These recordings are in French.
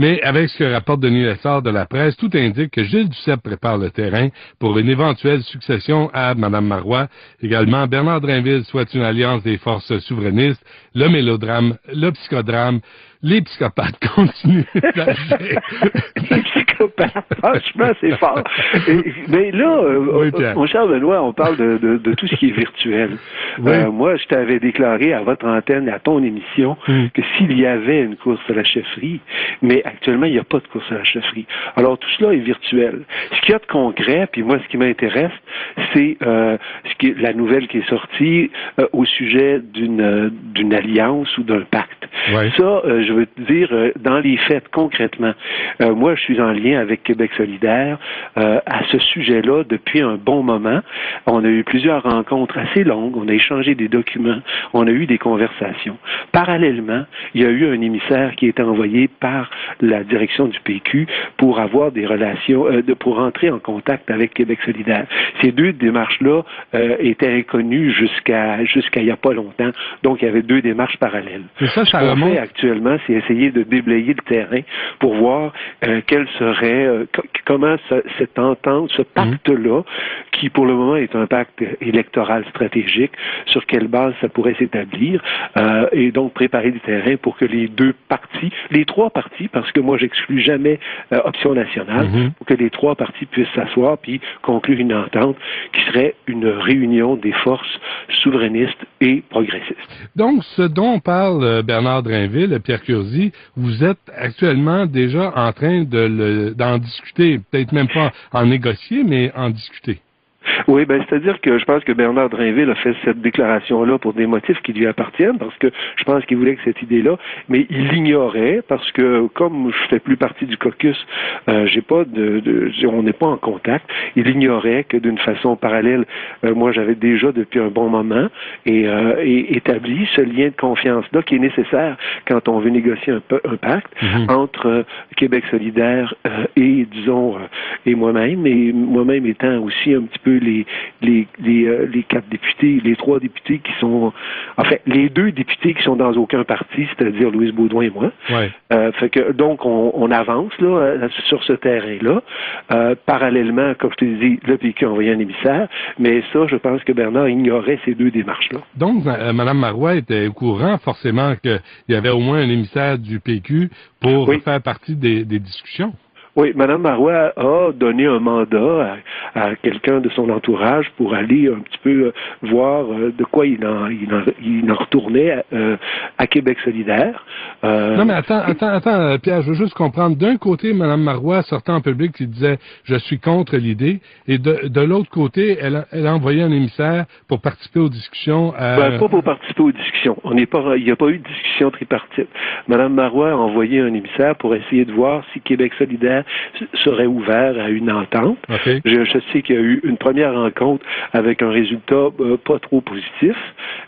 Mais avec ce que rapporte Denis Lessard de la presse, tout indique que Gilles Duceppe prépare le terrain pour une éventuelle succession à Mme Marois. Également, Bernard Drainville souhaite une alliance des forces souverainistes. Le mélodrame, le psychodrame, les psychopathes continuent d'agir. Les psychopathes, franchement, c'est fort. Mais là, mon cher Benoît, on parle de tout ce qui est virtuel. Oui. Moi, je t'avais déclaré à votre antenne, à ton émission, que s'il y avait une course à la chefferie, mais actuellement, il n'y a pas de course à la chefferie. Alors, tout cela est virtuel. Ce qu'il y a de concret, puis moi, ce qui m'intéresse, c'est la nouvelle qui est sortie au sujet d'une alliance ou d'un pacte. Oui. Ça, je veux te dire, dans les faits, concrètement, moi, je suis en lien avec Québec solidaire à ce sujet-là depuis un bon moment. On a eu plusieurs rencontres assez longues, on a échangé des documents, on a eu des conversations. Parallèlement, il y a eu un émissaire qui a été envoyé par la direction du PQ pour avoir des relations, pour entrer en contact avec Québec solidaire. Ces deux démarches-là étaient inconnues jusqu'à il n'y a pas longtemps, donc il y avait deux démarches parallèles. Et ça remonte. Fait actuellement, c'est essayer de déblayer le terrain pour voir quel serait, comment cette entente, ce pacte-là, qui pour le moment est un pacte électoral stratégique, sur quelle base ça pourrait s'établir, et donc préparer le terrain pour que les deux partis, les trois partis, parce que moi j'exclus jamais Option nationale, pour que les trois partis puissent s'asseoir puis conclure une entente qui serait une réunion des forces souverainistes et progressistes. Donc, ce dont parle Bernard Drainville, Pierre Curzi, vous êtes actuellement déjà en train d'en discuter, peut-être même pas en négocier, mais en discuter. Oui, c'est-à-dire que je pense que Bernard Drainville a fait cette déclaration-là pour des motifs qui lui appartiennent, parce que je pense qu'il voulait que cette idée-là, mais il l'ignorait, parce que comme je fais plus partie du caucus, on n'est pas en contact, il ignorait que d'une façon parallèle, moi j'avais déjà depuis un bon moment et établi ce lien de confiance-là qui est nécessaire quand on veut négocier un pacte entre Québec solidaire et, disons, et moi-même étant aussi un petit peu les quatre députés, les trois députés qui sont, en fait, les deux députés qui sont dans aucun parti, c'est-à-dire Louise Baudouin et moi. Ouais. Fait que donc on avance là sur ce terrain-là. Parallèlement, comme je te dis, le PQ a envoyé un émissaire, mais ça, je pense que Bernard ignorait ces deux démarches-là. Donc, Mme Marois était au courant forcément qu'il y avait au moins un émissaire du PQ pour faire partie des discussions. Oui, Mme Marois a donné un mandat à quelqu'un de son entourage pour aller un petit peu voir de quoi il en retournait à Québec solidaire. Non, mais attends, Pierre, je veux juste comprendre. D'un côté, Mme Marois sortait en public qui disait « je suis contre l'idée », et de l'autre côté, elle a envoyé un émissaire pour participer aux discussions. Pas pour participer aux discussions. Il n'y a pas eu de discussion tripartite. Mme Marois a envoyé un émissaire pour essayer de voir si Québec solidaire serait ouvert à une entente. Okay. Je sais qu'il y a eu une première rencontre avec un résultat pas trop positif,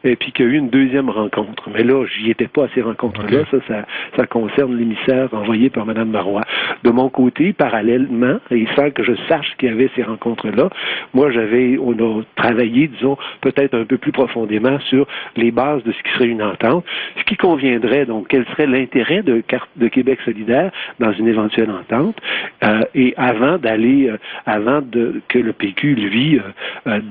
et puis qu'il y a eu une deuxième rencontre. Mais là, j'y étais pas à ces rencontres-là. Okay. Ça concerne l'émissaire envoyé par Mme Marois. De mon côté, parallèlement, et sans que je sache qu'il y avait ces rencontres-là, moi, on a travaillé, disons, peut-être un peu plus profondément sur les bases de ce qui serait une entente, ce qui conviendrait, donc, quel serait l'intérêt de Québec solidaire dans une éventuelle entente, et avant que le PQ, lui,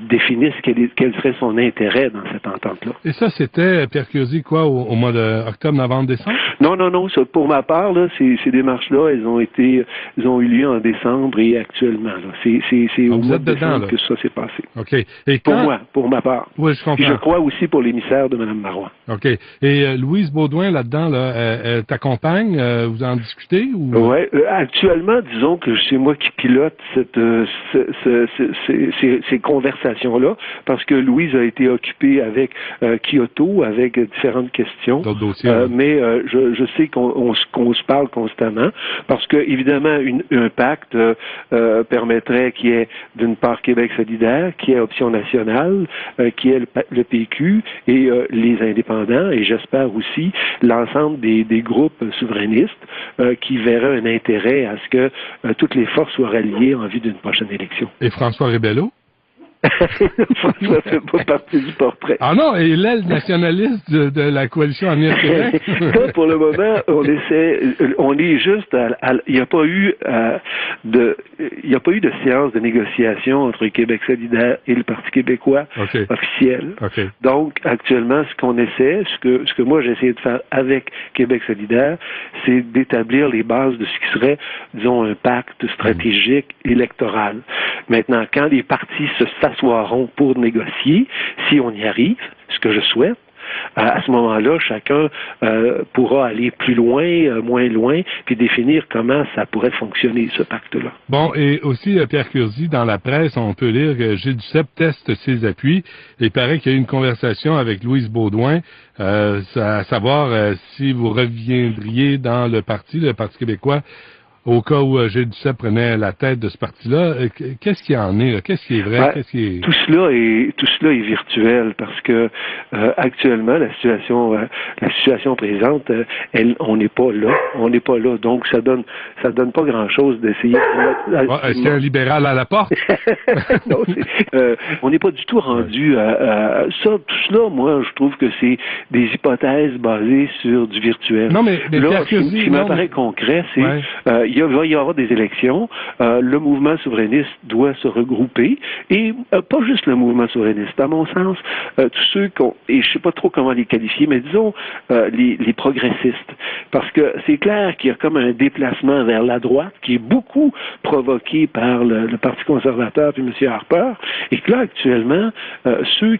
définisse quel serait son intérêt dans cette entente-là. Et ça, c'était, Pierre Curzi, quoi, au mois d'octobre, novembre, décembre? Non, ça, pour ma part, là, ces démarches-là, elles ont eu lieu en décembre et actuellement, là. C'est au mois de décembre que ça s'est passé. OK. Et quand... Pour ma part. Oui, je comprends. Et je crois aussi pour l'émissaire de Mme Marois. OK. Et Louise Baudouin, là-dedans, elle t'accompagne? Vous en discutez? Ou... Oui. Actuellement, disons que c'est moi qui pilote ces conversations-là, parce que Louise a été occupée avec Kyoto, avec différentes questions. Mais je sais qu'on se parle constamment, parce que évidemment, un pacte permettrait qu'il y ait d'une part Québec solidaire, qu'il y ait Option nationale, qu'il y ait le PQ et les indépendants, et j'espère aussi l'ensemble des groupes souverainistes qui verraient un intérêt à ce que toutes les forces soient ralliées en vue d'une prochaine élection. Et François Rebello? François fait pas partie du portrait. Ah non, et l'aile nationaliste de la coalition Avenir Québec? Ça, pour le moment, on est juste il n'y a pas eu de séance de négociation entre Québec solidaire et le Parti québécois officiel. Okay. Donc, actuellement, ce qu'on essaie, ce que moi j'ai essayé de faire avec Québec solidaire, c'est d'établir les bases de ce qui serait, disons, un pacte stratégique électoral. Maintenant, quand les partis s'assoiront pour négocier, si on y arrive, ce que je souhaite, à ce moment-là, chacun pourra aller plus loin, moins loin, puis définir comment ça pourrait fonctionner, ce pacte-là. Bon, et aussi, Pierre Curzi, dans la presse, on peut lire que Gilles Duceppe teste ses appuis. Il paraît qu'il y a eu une conversation avec Louise Baudouin, à savoir si vous reviendriez dans le Parti québécois, au cas où Gilles Duceppe prenait la tête de ce parti-là. Qu'est-ce qu'il y en est, là? Qu'est-ce qui est vrai? Tout cela est virtuel parce que actuellement la situation présente, on n'est pas là, donc ça donne pas grand-chose d'essayer. Est-ce qu'il y a un libéral à la porte? Non, on n'est pas du tout rendu à ça. Tout cela, moi, je trouve que c'est des hypothèses basées sur du virtuel. Non, mais là, ce qui m'apparaît concret, c'est il va y avoir des élections, le mouvement souverainiste doit se regrouper, et pas juste le mouvement souverainiste, à mon sens, tous ceux et je sais pas trop comment les qualifier, mais disons les progressistes, parce que c'est clair qu'il y a comme un déplacement vers la droite qui est beaucoup provoqué par le Parti conservateur puis M. Harper, et que là, actuellement, ceux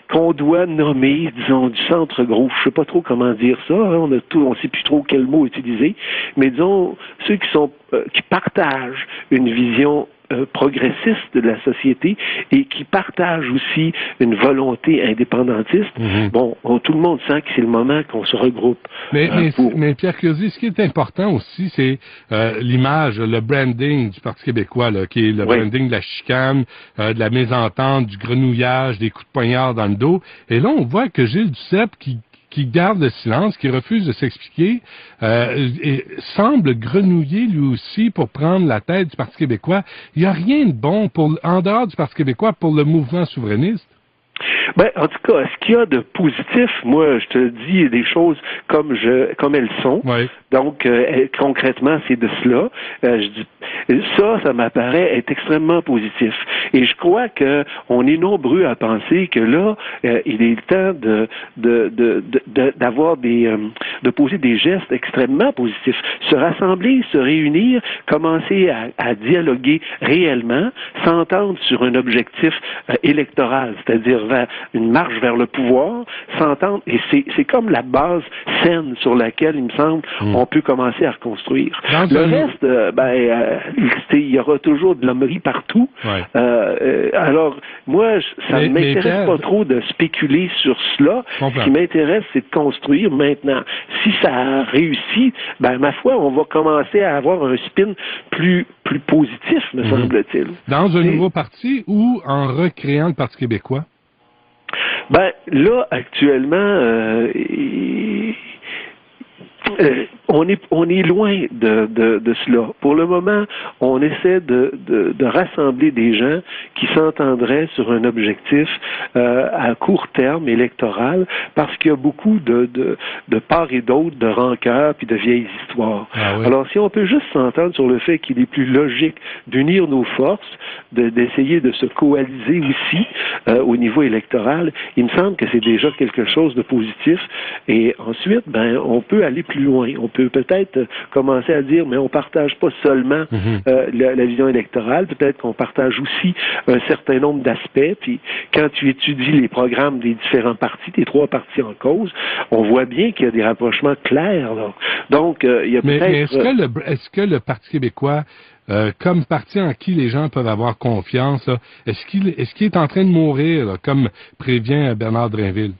qu'on doit nommer, disons, du centre gauche, je sais pas trop comment dire ça, hein, on sait plus trop quel mot utiliser, mais disons, ceux qui partagent une vision progressiste de la société et qui partagent aussi une volonté indépendantiste. Bon, tout le monde sent que c'est le moment qu'on se regroupe. Mais Pierre Curzi, ce qui est important aussi, c'est l'image, le branding du Parti québécois, là, qui est le branding de la chicane, de la mésentente, du grenouillage, des coups de poignard dans le dos. Et là, on voit que Gilles Duceppe, qui garde le silence, qui refuse de s'expliquer, et semble grenouiller lui aussi pour prendre la tête du Parti québécois. Il n'y a rien de bon en dehors du Parti québécois pour le mouvement souverainiste. Ben, en tout cas, ce qu'il y a de positif, moi, je te dis des choses comme elles sont. Oui. Donc, concrètement, c'est de cela. Je dis, ça m'apparaît être extrêmement positif. Et je crois que on est nombreux à penser que là, il est temps d'avoir de poser des gestes extrêmement positifs. Se rassembler, se réunir, commencer à dialoguer réellement, s'entendre sur un objectif électoral, c'est-à-dire une marche vers le pouvoir, s'entendre, et c'est comme la base saine sur laquelle, il me semble, on peut commencer à reconstruire. Le reste, il y aura toujours de l'hommerie partout. Ouais. Alors, moi, ça ne m'intéresse pas trop de spéculer sur cela. Ce qui m'intéresse, c'est de construire maintenant. Si ça réussit, ma foi, on va commencer à avoir un spin plus positif, me semble-t-il. Dans un nouveau parti ou en recréant le Parti québécois? Là, actuellement, on est loin de cela. Pour le moment, on essaie de rassembler des gens qui s'entendraient sur un objectif à court terme électoral, parce qu'il y a beaucoup de part et d'autre de rancœurs puis de vieilles histoires. Ah oui. Alors, si on peut juste s'entendre sur le fait qu'il est plus logique d'unir nos forces, d'essayer de se coaliser aussi au niveau électoral, il me semble que c'est déjà quelque chose de positif. Et ensuite, on peut aller plus loin. On peut peut-être commencer à dire, mais on partage pas seulement la vision électorale, peut-être qu'on partage aussi un certain nombre d'aspects. Puis quand tu étudies les programmes des différents partis, des trois partis en cause, on voit bien qu'il y a des rapprochements clairs, là. Donc, il y a peut-être... Mais est-ce que le Parti québécois, comme parti en qui les gens peuvent avoir confiance, là, est-ce qu'il est en train de mourir, là, comme prévient Bernard Drainville?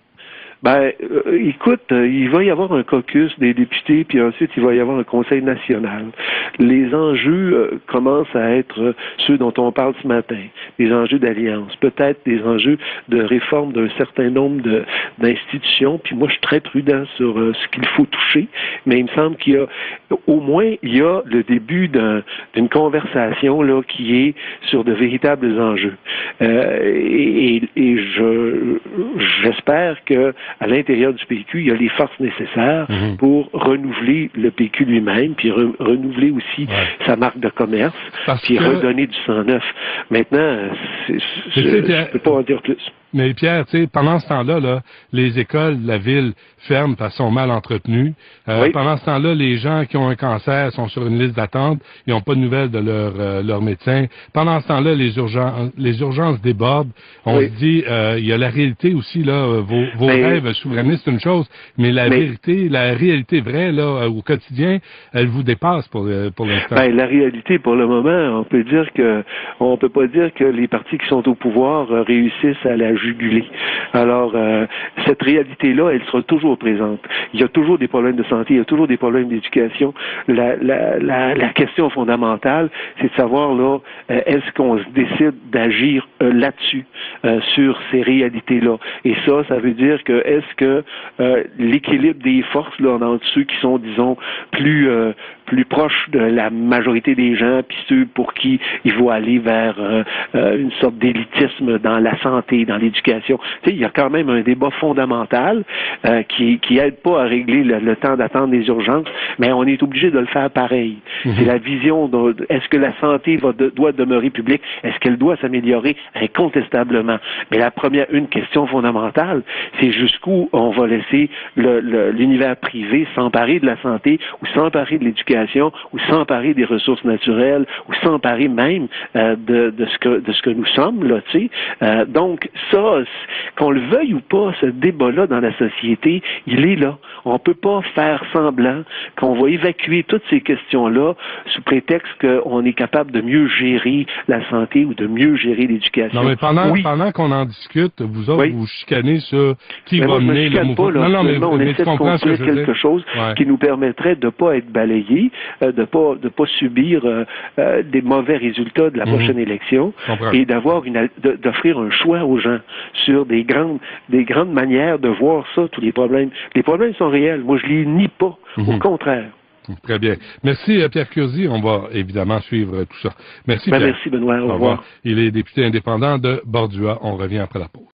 Écoute, il va y avoir un caucus des députés, puis ensuite il va y avoir un conseil national. Les enjeux commencent à être ceux dont on parle ce matin, des enjeux d'alliance, peut-être des enjeux de réforme d'un certain nombre d'institutions, puis moi je suis très prudent sur ce qu'il faut toucher, mais il me semble qu'il y a, au moins, il y a le début d'une conversation là qui est sur de véritables enjeux. J'espère que à l'intérieur du PQ, il y a les forces nécessaires pour renouveler le PQ lui-même, puis renouveler aussi sa marque de commerce, puis redonner du sang neuf. Maintenant, je ne peux pas en dire plus. Mais Pierre, tu sais, pendant ce temps-là, là, les écoles de la ville ferment parce qu'elles sont mal entretenues. Pendant ce temps-là, les gens qui ont un cancer sont sur une liste d'attente, ils n'ont pas de nouvelles de leur médecin. Pendant ce temps-là, les urgences débordent. On se dit, il y a la réalité aussi, là, vos rêves souverainistes, c'est une chose, mais la réalité vraie, là, au quotidien, elle vous dépasse pour l'instant. La réalité, pour le moment, on peut pas dire que les partis qui sont au pouvoir réussissent à la juguler. Alors, cette réalité-là, elle sera toujours présente. Il y a toujours des problèmes de santé, il y a toujours des problèmes d'éducation. La question fondamentale, c'est de savoir, là, est-ce qu'on se décide d'agir là-dessus, sur ces réalités-là. Et ça veut dire que est-ce que l'équilibre des forces, là, entre ceux qui sont, disons, plus proches de la majorité des gens, puis ceux pour qui il faut aller vers une sorte d'élitisme dans la santé, dans l'éducation. Tu sais, il y a quand même un débat fondamental qui aide pas à régler le temps d'attente des urgences, mais on est obligé de le faire pareil. C'est la vision est-ce que la santé doit demeurer publique? Est-ce qu'elle doit s'améliorer? Incontestablement. Mais une question fondamentale, c'est jusqu'où on va laisser l'univers privé s'emparer de la santé ou s'emparer de l'éducation ou s'emparer des ressources naturelles ou s'emparer même de ce que nous sommes, là, tu sais. Donc, ça, qu'on le veuille ou pas, ce débat-là dans la société, il est là. On peut pas faire semblant qu'on va évacuer toutes ces questions-là sous prétexte qu'on est capable de mieux gérer la santé ou de mieux gérer l'éducation. Non, mais pendant qu'on en discute, vous autres, vous chicanez sur qui va mener le mouvement. On essaie de construire quelque chose qui nous permettrait de pas être balayés, de pas subir des mauvais résultats de la prochaine élection et d'offrir un choix aux gens sur des grandes manières de voir ça, tous les problèmes. Les problèmes sont réels. Moi, je les nie pas. Au contraire. Très bien. Merci, Pierre Curzi. On va évidemment suivre tout ça. Merci, Pierre. Merci, Benoît. Au revoir. Il est député indépendant de Bordua. On revient après la pause.